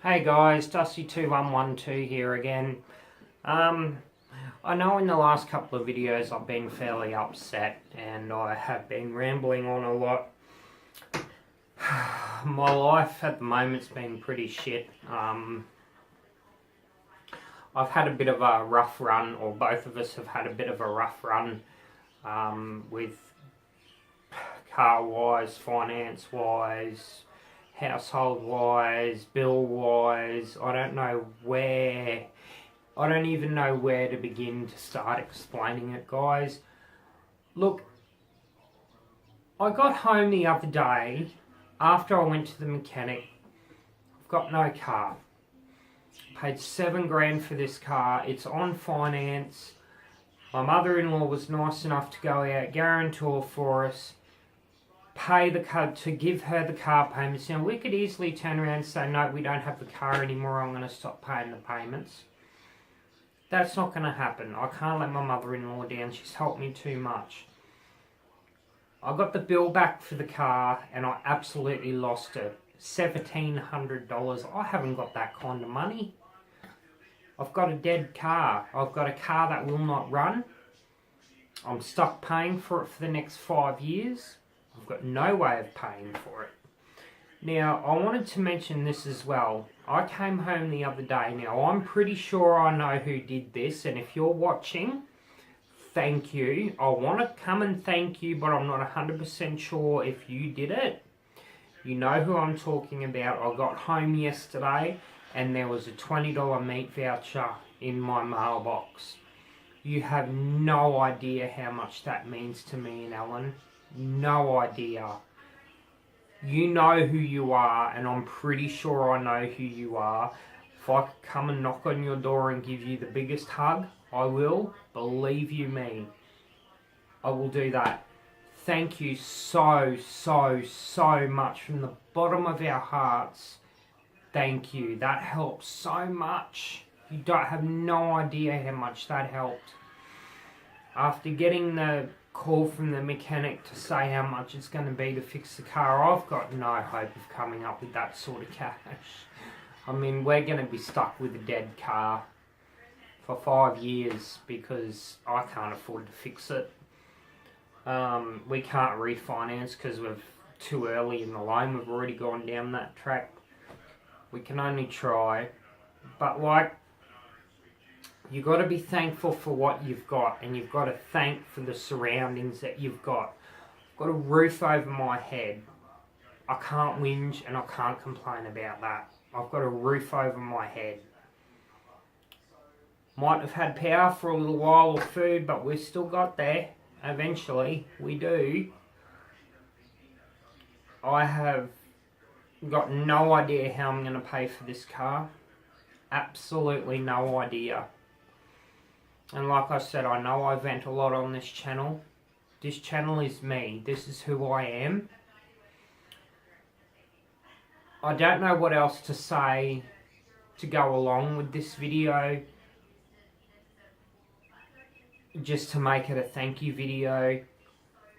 Hey guys, Dusty2112 here again. I know in the last couple of videos I've been fairly upset and I have been rambling on a lot. My life at the moment's been pretty shit. I've had a bit of a rough run, or both of us have had a bit of a rough run with car-wise, finance-wise, household-wise, bill-wise. I don't even know where to begin to start explaining it, guys. Look, I got home the other day after I went to the mechanic. I've got no car. Paid $7 grand for this car. It's on finance. My mother-in-law was nice enough to go out, guarantor for us, pay the car, to give her the car payments. Now, we could easily turn around and say, no, we don't have the car anymore, I'm going to stop paying the payments. That's not going to happen. I can't let my mother-in-law down. She's helped me too much. I got the bill back for the car and I absolutely lost it. $1,700. I haven't got that kind of money. I've got a dead car. I've got a car that will not run. I'm stuck paying for it for the next 5 years. I've got no way of paying for it. Now, I wanted to mention this as well. I came home the other day. Now, I'm pretty sure I know who did this, and if you're watching, thank you. I want to come and thank you, but I'm not 100% sure if you did it. You know who I'm talking about. I got home yesterday, and there was a $20 meat voucher in my mailbox. You have no idea how much that means to me and Ellen. No idea. You know who you are, and I'm pretty sure I know who you are. If I could come and knock on your door and give you the biggest hug, I will. Believe you me, I will do that. Thank you so much from the bottom of our hearts. Thank you. That helped so much. You don't have no idea how much that helped. After getting the call from the mechanic to say how much it's going to be to fix the car, I've got no hope of coming up with that sort of cash. I mean, we're going to be stuck with a dead car for 5 years because I can't afford to fix it. We can't refinance because we're too early in the loan. We've already gone down that track. We can only try. But like, you've got to be thankful for what you've got, and you've got to thank for the surroundings that you've got. I've got a roof over my head. I can't whinge and I can't complain about that. I've got a roof over my head. Might have had power for a little while or food, but we've still got there. Eventually, we do. I have got no idea how I'm going to pay for this car. Absolutely no idea. And like I said, I know I vent a lot on this channel. This channel is me. This is who I am. I don't know what else to say to go along with this video. Just to make it a thank you video.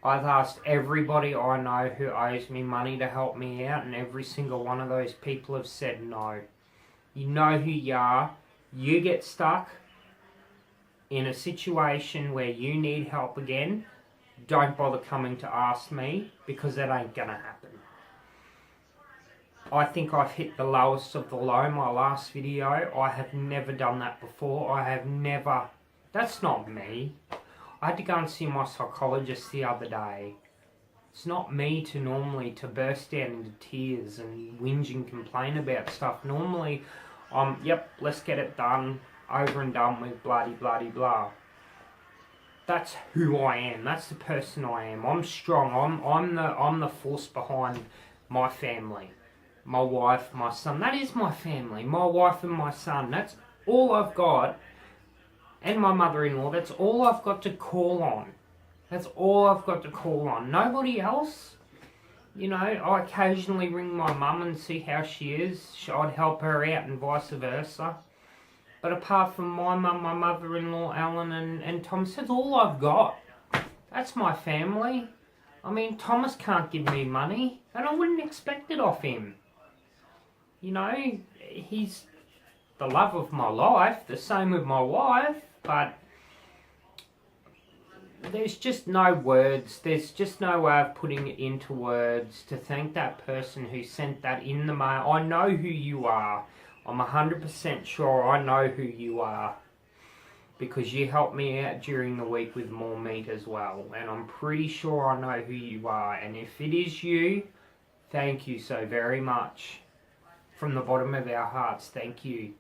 I've asked everybody I know who owes me money to help me out, and every single one of those people have said no. You know who you are. You get stuck in a situation where you need help again, don't bother coming to ask me, because that ain't gonna happen. I think I've hit the lowest of the low, my last video. I have never done that before. I have never. That's not me. I had to go and see my psychologist the other day. It's not me to normally to burst down into tears and whinge and complain about stuff. Normally, yep, let's get it done. Over and done with, bloody blah. That's who I am. That's the person I am. I'm strong. I'm the force behind my family. My wife, my son. That is my family. My wife and my son. That's all I've got. And my mother-in-law. That's all I've got to call on. That's all I've got to call on. Nobody else. You know, I occasionally ring my mum and see how she is. I'd help her out and vice versa. But apart from my mum, my mother-in-law, Alan and Thomas, that's all I've got. That's my family. I mean, Thomas can't give me money, and I wouldn't expect it off him. You know, he's the love of my life, the same with my wife, but there's just no words, there's just no way of putting it into words to thank that person who sent that in the mail. I know who you are. I'm 100% sure I know who you are, because you helped me out during the week with more meat as well, and I'm pretty sure I know who you are, and if it is you, thank you so very much. From the bottom of our hearts, thank you.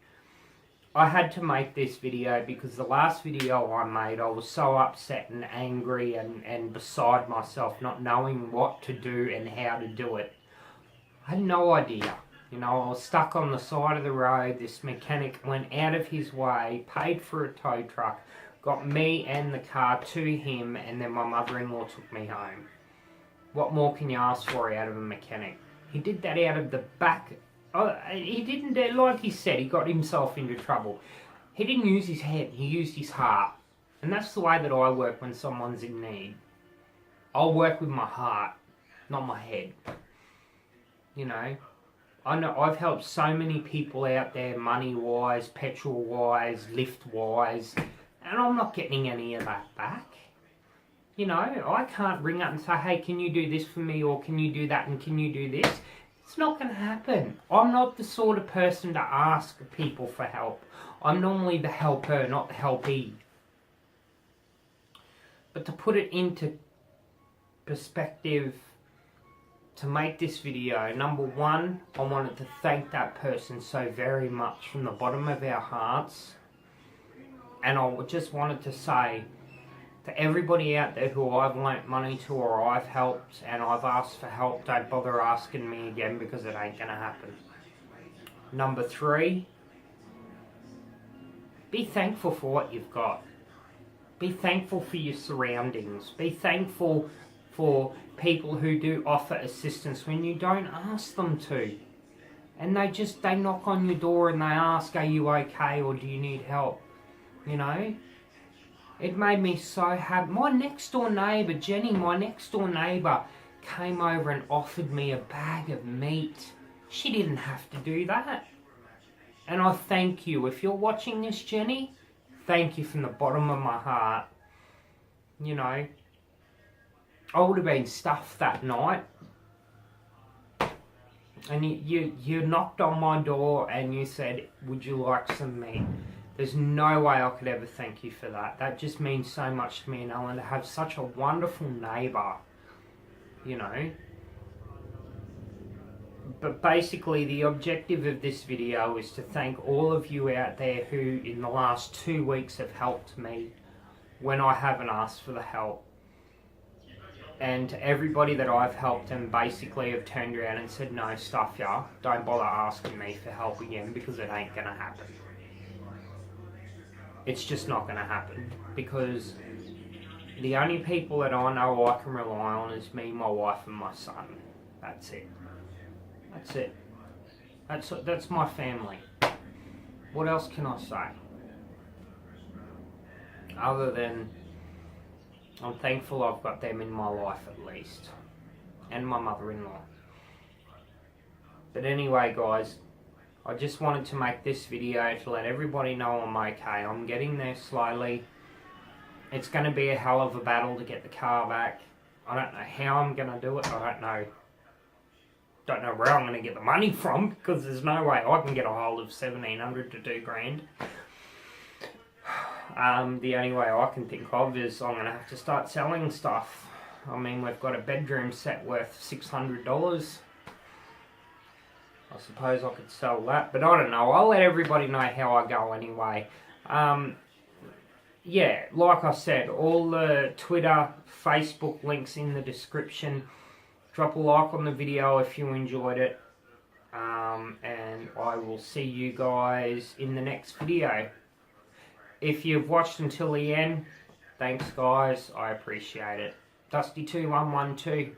I had to make this video because the last video I made, I was so upset and angry and beside myself, not knowing what to do and how to do it. I had no idea. You know, I was stuck on the side of the road. This mechanic went out of his way, paid for a tow truck, got me and the car to him, and then my mother-in-law took me home. What more can you ask for out of a mechanic? He did that out of the back. He didn't, like he said, he got himself into trouble. He didn't use his head, he used his heart. And that's the way that I work when someone's in need. I'll work with my heart, not my head. You know, I know I've helped so many people out there, money-wise, petrol-wise, lift-wise, and I'm not getting any of that back. You know, I can't ring up and say, hey, can you do this for me, or can you do that, and can you do this? It's not going to happen. I'm not the sort of person to ask people for help. I'm normally the helper, not the helpee. But to put it into perspective, to make this video, number one, I wanted to thank that person so very much from the bottom of our hearts. And I just wanted to say to everybody out there who I've lent money to or I've helped and I've asked for help, don't bother asking me again, because it ain't going to happen. Number three, be thankful for what you've got. Be thankful for your surroundings. Be thankful for people who do offer assistance when you don't ask them to. And they knock on your door and they ask, are you okay, or do you need help? You know? It made me so happy. My next door neighbour, Jenny, my next door neighbour, came over and offered me a bag of meat. She didn't have to do that. And I thank you. If you're watching this, Jenny, thank you from the bottom of my heart. You know, I would have been stuffed that night. And you knocked on my door and you said, would you like some meat? There's no way I could ever thank you for that. That just means so much to me and Ellen, to have such a wonderful neighbour, you know. But basically the objective of this video is to thank all of you out there who in the last 2 weeks have helped me when I haven't asked for the help. And to everybody that I've helped and basically have turned around and said, no, stuff ya, don't bother asking me for help again, because it ain't going to happen. It's just not going to happen, because the only people that I know I can rely on is me, my wife and my son. That's it. That's it. That's my family. What else can I say? Other than I'm thankful I've got them in my life at least. And my mother-in-law. But anyway guys, I just wanted to make this video to let everybody know I'm okay. I'm getting there slowly. It's going to be a hell of a battle to get the car back. I don't know how I'm going to do it. I don't know where I'm going to get the money from, because there's no way I can get a hold of $1,700 to $2,000. The only way I can think of is I'm going to have to start selling stuff. I mean, we've got a bedroom set worth $600. I suppose I could sell that, but I don't know. I'll let everybody know how I go anyway. Yeah, like I said, all the Twitter, Facebook links in the description. Drop a like on the video if you enjoyed it. And I will see you guys in the next video. If you've watched until the end, thanks guys, I appreciate it. Dusty2112.